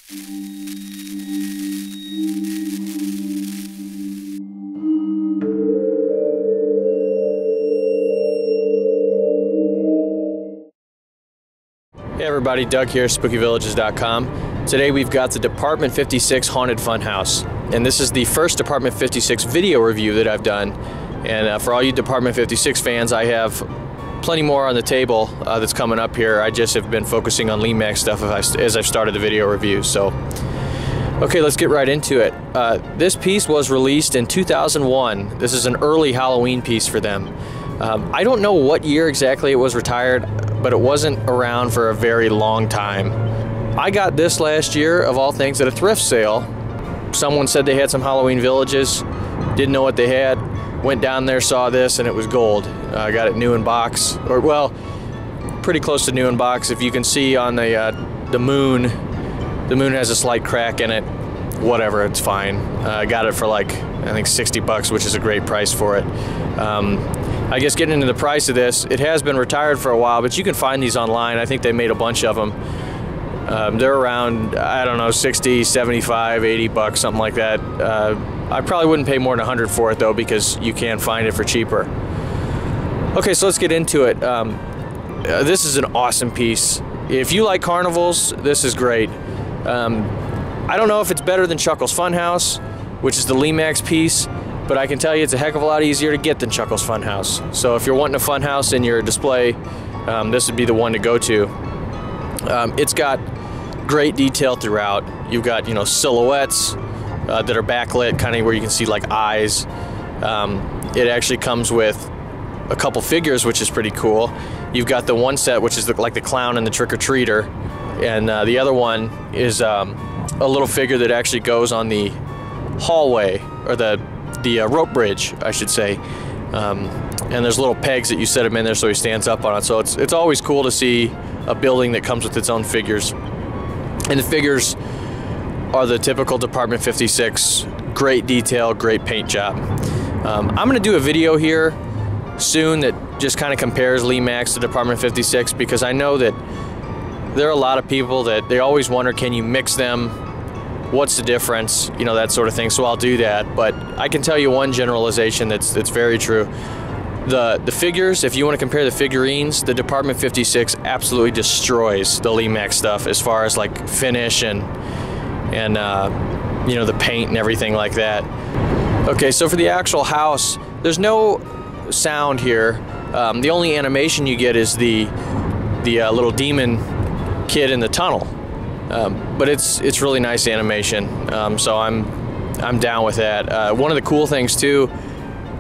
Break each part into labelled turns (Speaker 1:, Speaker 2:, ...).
Speaker 1: Hey everybody, Doug here, SpookyVillages.com. Today we've got the Department 56 Haunted Funhouse, and this is the first Department 56 video review that I've done. And for all you Department 56 fans, I have plenty more on the table that's coming up here. I just have been focusing on Limax stuff as I've started the video review. So, okay, let's get right into it. This piece was released in 2001. This is an early Halloween piece for them. I don't know what year exactly it was retired, but it wasn't around for a very long time. I got this last year, of all things, at a thrift sale. Someone said they had some Halloween Villages, didn't know what they had, went down there, saw this, and it was gold. I got it new in box, or well, pretty close to new in box. If you can see on the moon has a slight crack in it. Whatever, it's fine. I got it for like, I think 60 bucks, which is a great price for it. I guess getting into the price of this, it has been retired for a while, but you can find these online. I think they made a bunch of them. They're around, I don't know, 60, 75, 80 bucks, something like that. I probably wouldn't pay more than 100 for it though, because you can find it for cheaper. Okay, so let's get into it. This is an awesome piece. If you like carnivals, this is great. I don't know if it's better than Chuckles Funhouse, which is the Limax piece, but I can tell you it's a heck of a lot easier to get than Chuckles Funhouse. So if you're wanting a Funhouse in your display, this would be the one to go to. It's got great detail throughout. You've got, you know, silhouettes that are backlit, kind of where you can see like eyes. It actually comes with a couple figures, which is pretty cool. You've got the one set, which is like the clown and the trick-or-treater, and the other one is a little figure that actually goes on the hallway, or the rope bridge, I should say. And there's little pegs that you set him in there so he stands up on it. So it's always cool to see a building that comes with its own figures. And the figures are the typical Department 56, great detail, great paint job. I'm going to do a video here soon that just kind of compares Limax to Department 56, because I know that there are a lot of people that they always wonder, can you mix them? What's the difference? You know, that sort of thing. So I'll do that. But I can tell you one generalization that's very true. The figures, if you want to compare the figurines, the Department 56 absolutely destroys the Limax stuff as far as like finish and you know, the paint and everything like that. Okay, so for the actual house, there's no sound here. The only animation you get is the little demon kid in the tunnel. But it's really nice animation, so I'm down with that. One of the cool things too,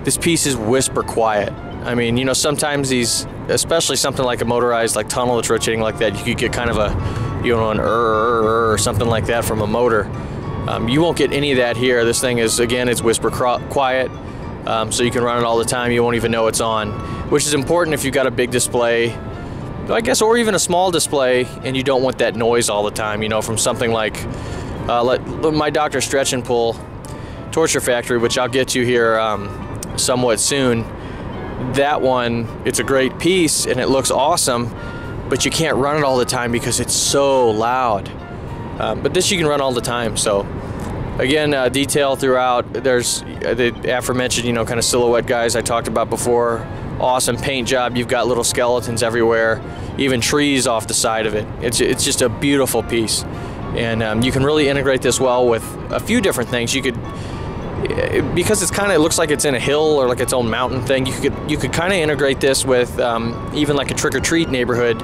Speaker 1: this piece is whisper quiet. I mean, you know, sometimes these, especially something like a motorized like tunnel that's rotating like that, you could get kind of a, you know, an or something like that from a motor. You won't get any of that here. This thing is, again, it's whisper quiet, so you can run it all the time. You won't even know it's on, which is important if you've got a big display, I guess, or even a small display, and you don't want that noise all the time, you know, from something like my Dr. Stretch and Pull Torture Factory, which I'll get to here somewhat soon. That one, it's a great piece and it looks awesome, but you can't run it all the time because it's so loud. But this you can run all the time. So again, detail throughout. There's the aforementioned, you know, kind of silhouette guys I talked about before. Awesome paint job. You've got little skeletons everywhere, even trees off the side of it. It's just a beautiful piece, and you can really integrate this well with a few different things. You could, because it's kind of, it looks like it's in a hill or like its own mountain thing. You could kind of integrate this with even like a trick-or-treat neighborhood.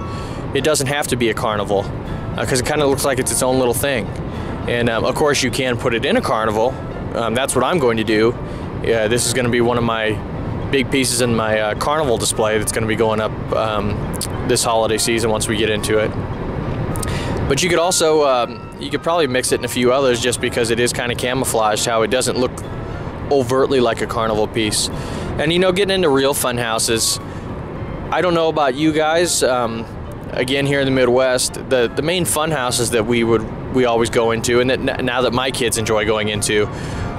Speaker 1: It doesn't have to be a carnival, because it kind of looks like it's its own little thing. And of course, you can put it in a carnival. That's what I'm going to do. This is going to be one of my big pieces in my carnival display that's going to be going up this holiday season once we get into it. But you could also, you could probably mix it in a few others, just because it is kind of camouflaged, how it doesn't look overtly like a carnival piece. And you know, getting into real fun houses, I don't know about you guys, again here in the Midwest, the main fun houses that we always go into, and that now that my kids enjoy going into,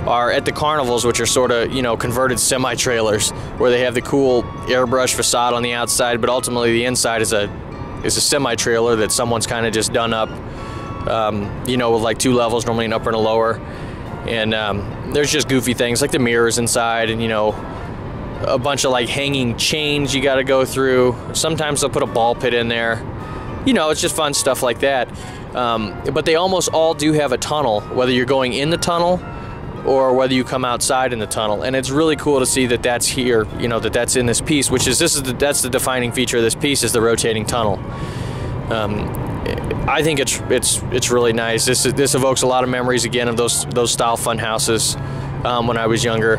Speaker 1: are at the carnivals, which are sort of, you know, converted semi-trailers, where they have the cool airbrush facade on the outside, but ultimately the inside is a semi-trailer that someone's kind of just done up you know, with like 2 levels, normally an upper and a lower. And there's just goofy things like the mirrors inside, and you know, a bunch of like hanging chains you got to go through. Sometimes they'll put a ball pit in there. You know, it's just fun stuff like that. But they almost all do have a tunnel, whether you're going in the tunnel or whether you come outside in the tunnel. And it's really cool to see that that's here, you know, that that's in this piece, which is, that's the defining feature of this piece, is the rotating tunnel. I think it's really nice. This evokes a lot of memories again of those style fun houses when I was younger.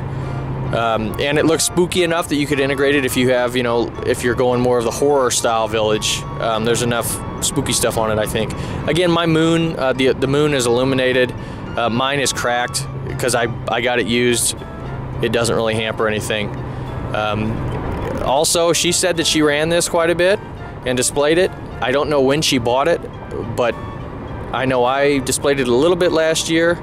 Speaker 1: And it looks spooky enough that you could integrate it if you have, you know, if you're going more of the horror style village. There's enough spooky stuff on it, I think. Again, my moon, the moon is illuminated. Mine is cracked because I got it used. It doesn't really hamper anything. Also, she said that she ran this quite a bit and displayed it. I don't know when she bought it, but I know I displayed it a little bit last year.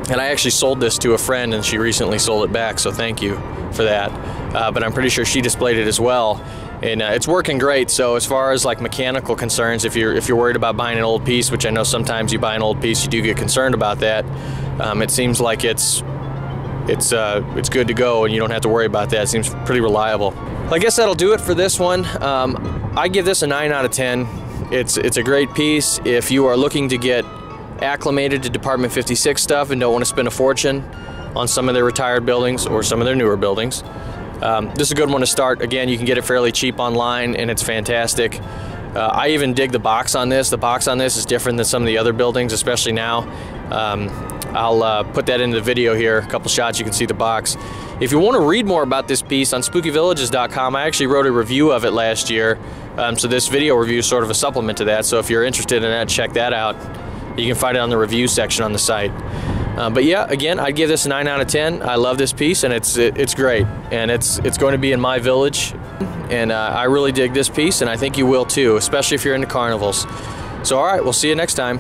Speaker 1: And I actually sold this to a friend, and she recently sold it back, so thank you for that. But I'm pretty sure she displayed it as well, and it's working great. So as far as like mechanical concerns, if you're worried about buying an old piece, which I know sometimes you buy an old piece, you do get concerned about that. It seems like it's good to go, and you don't have to worry about that. It seems pretty reliable. I guess that'll do it for this one. I give this a 9 out of 10. It's a great piece. If you are looking to get acclimated to Department 56 stuff and don't want to spend a fortune on some of their retired buildings or some of their newer buildings, this is a good one to start. Again, you can get it fairly cheap online, and it's fantastic. I even dig the box on this. The box on this is different than some of the other buildings, especially now. I'll put that into the video here, a couple shots you can see the box. If you want to read more about this piece on spookyvillages.com, I actually wrote a review of it last year, so this video review is sort of a supplement to that. So if you're interested in that, check that out. You can find it on the review section on the site. But yeah, again, I'd give this a 9 out of 10. I love this piece, and it's great, and it's going to be in my village, and I really dig this piece, and I think you will too, especially if you're into carnivals. So all right, we'll see you next time.